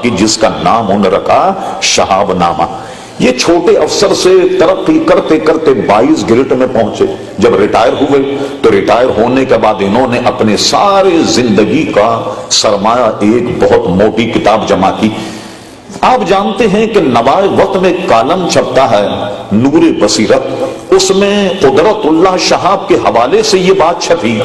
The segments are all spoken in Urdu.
کی جس کا نام انہوں نے رکھا شہاب نامہ۔ یہ چھوٹے افسر سے ترقی کرتے کرتے 22 گریڈ میں پہنچے۔ جب ریٹائر ہوئے تو ریٹائر ہونے کے بعد انہوں نے اپنے سارے زندگی کا سرمایہ ایک بہت موٹی کتاب جمع کی۔ آپ جانتے ہیں کہ نوائے وقت میں کالم چھپتا ہے نور بصیرت، اس میں قدرت اللہ شہاب کے حوالے سے یہ بات چھپی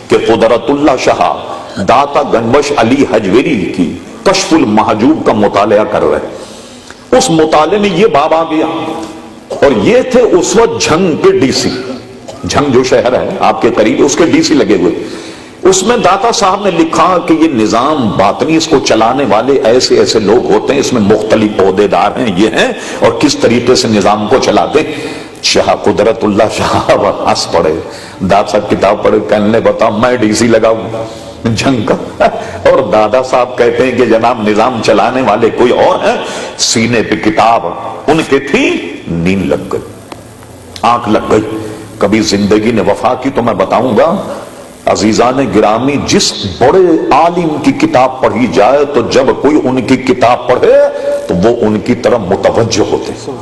کہ قدرت اللہ شہاب داتا گنبش علی حجویری کی کشف المحجوب کا مطالعہ کر رہے۔ اس مطالعے میں یہ باب آ گیا، اور یہ تھے اس وقت جھنگ کے ڈی سی، جھنگ جو شہر ہے آپ کے قریب، اس کے ڈی سی لگے ہوئے۔ اس میں داتا صاحب نے لکھا کہ یہ نظام باطنی، اس کو چلانے والے ایسے ایسے لوگ ہوتے ہیں، اس میں مختلف عہدیدار ہیں، یہ ہیں، اور کس طریقے سے نظام کو چلاتے۔ شاہ قدرت اللہ شہاب ہنس پڑے، دادا صاحب کتاب پڑھے، کہنے بتا میں ڈی سی لگاؤں جنگ کا، اور دادا صاحب کہتے ہیں کہ جناب نظام چلانے والے کوئی اور ہیں۔ سینے پہ کتاب ان کے تھی، نیند لگ گئی، آنکھ لگ گئی۔ کبھی زندگی نے وفا کی تو میں بتاؤں گا عزیزان گرامی، جس بڑے عالم کی کتاب پڑھی جائے تو جب کوئی ان کی کتاب پڑھے تو وہ ان کی طرف متوجہ ہوتے ہیں،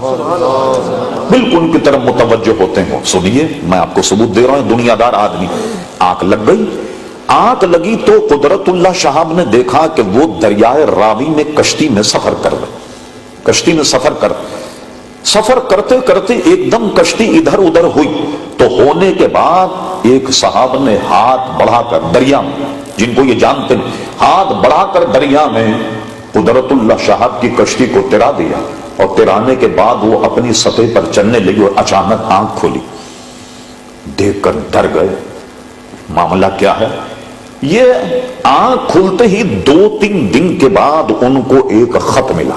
بالکل ان کی طرف متوجہ ہوتے ہیں۔ سنیے میں آپ کو ثبوت دے رہا ہوں، دنیا دار آدمی۔ آنکھ لگ گئی، آنکھ لگی تو قدرت اللہ شہاب نے دیکھا کہ وہ دریائے راوی میں کشتی میں سفر کر رہے، کشتی میں سفر کرتے کرتے ایک دم کشتی ادھر ادھر ہوئی، تو ہونے کے بعد ایک صحابہ نے ہاتھ بڑھا کر دریا میں، جن کو یہ جانتے ہیں، ہاتھ بڑھا کر دریا میں قدرت اللہ شہاب کی کشتی کو تیرا دیا، اور تیرانے کے بعد وہ اپنی سطح پر چلنے لگی، اور اچانک آنکھ کھولی، دیکھ کر ڈر گئے، معاملہ کیا ہے؟ یہ آنکھ کھلتے ہی 2-3 دن کے بعد ان کو ایک خط ملا،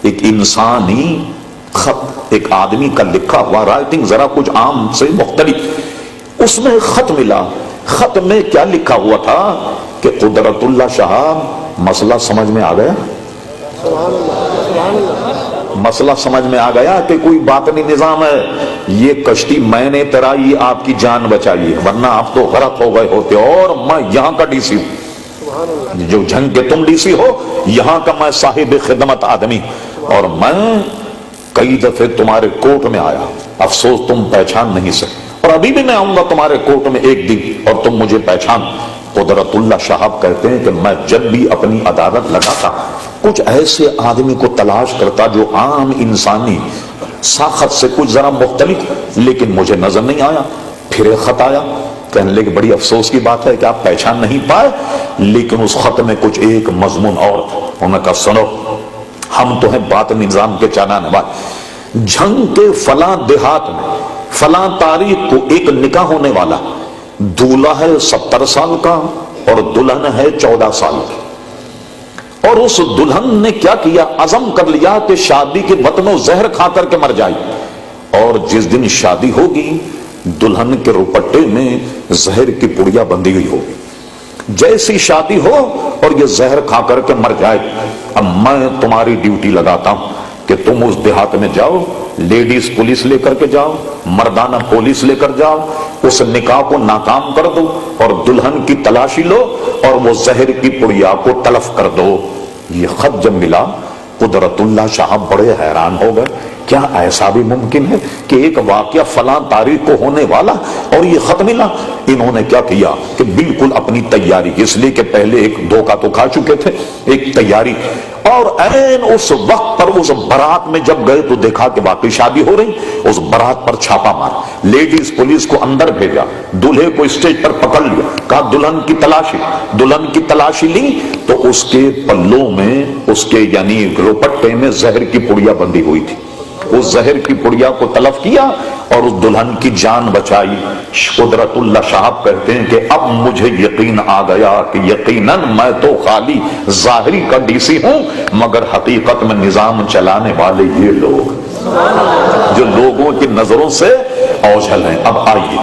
ایک انسانی خط، ایک آدمی کا لکھا ہوا، رائٹنگ ذرا کچھ عام سے مختلف۔ اس میں خط ملا، خط میں کیا لکھا ہوا تھا کہ قدرت اللہ شہاب مسئلہ سمجھ میں آ گیا، مسئلہ سمجھ میں آ گیا کہ کوئی باطنی نظام ہے، یہ کشتی میں نے تیرائی، آپ کی جان بچائی ہے، ورنہ آپ تو غرق ہو گئے ہوتے، اور میں یہاں کا ڈی سی ہوں، جو جنگ کے تم ڈی سی ہو، یہاں کا میں صاحب خدمت آدمی، اور میں کئی دفعے تمہارے کوٹ میں آیا، افسوس تم پہچان نہیں سکے، اور ابھی بھی میں آؤں گا تمہارے کوٹ میں ایک دن اور تم مجھے پہچان۔ قدرت اللہ شہاب کہتے ہیں کہ میں جب بھی اپنی عدالت لگاتا کچھ ایسے آدمی کو تلاش کرتا جو عام انسانی ساخت سے کچھ ذرا مختلف، لیکن مجھے نظر نہیں آیا۔ پھر ایک خط آیا، کہنے لگے بڑی افسوس کی بات ہے کہ آپ پہچان نہیں پائے، لیکن اس خط میں کچھ ایک مضمون اور تھا۔ انہوں نے کہا سنو، ہم تو ہیں باطنی نظام کے چلانے والے، جھنگ کے فلاں دیہات میں فلاں تاریخ کو ایک نکاح ہونے والا، دولہا ہے 70 سال کا اور دلہن ہے 14 سال کی، اور اس دلہن نے کیا کیا، عزم کر لیا کہ شادی کے وقت میں زہر کھا کر کے مر جائے، اور جس دن شادی ہوگی دلہن کے روپٹے میں زہر کی پڑیا بندھی ہوئی ہوگی، جیسی شادی ہو اور یہ زہر کھا کر کے مر جائے، اب میں تمہاری ڈیوٹی لگاتا ہوں کہ تم اس دیہات میں جاؤ، لیڈیز پولیس لے کر کے جاؤ، مردانہ پولیس لے کر جاؤ، اس نکاح کو ناکام کر دو، اور دلہن کی تلاشی لو، اور وہ زہر کی پڑیا کو تلف کر دو۔ یہ خط جب ملا قدرت اللہ شہاب بڑے حیران ہو گئے، کیا ایسا بھی ممکن ہے کہ ایک واقعہ فلاں تاریخ کو ہونے والا اور یہ خط ملا؟ انہوں نے کیا کیا کہ بالکل اپنی تیاری، اس لیے کہ پہلے ایک دھوکہ تو کھا چکے تھے، ایک تیاری، اور عین اس وقت پر اس برات میں جب گئے تو دیکھا کہ واقعی شادی ہو رہی، اس برات پر چھاپا مارا، لیڈیز پولیس کو اندر بھیجا، دولہے کو اسٹیج پر پکڑ لیا، کہا دلہن کی تلاشی، دلہن کی تلاشی لی تو اس کے پلوں میں، اس کے یعنی روپٹے میں زہر کی پڑیا بندھی ہوئی تھی، اس زہر کی پڑیا کو تلف کیا اور اس دلہن کی جان بچائی۔ قدرت اللہ شہاب کہتے ہیں کہ اب مجھے یقین آ گیا کہ یقیناً میں تو خالی ظاہری کا ڈی سی ہوں، مگر حقیقت میں نظام چلانے والے یہ لوگ جو لوگوں کی نظروں سے اوجھل ہیں۔ اب آئیے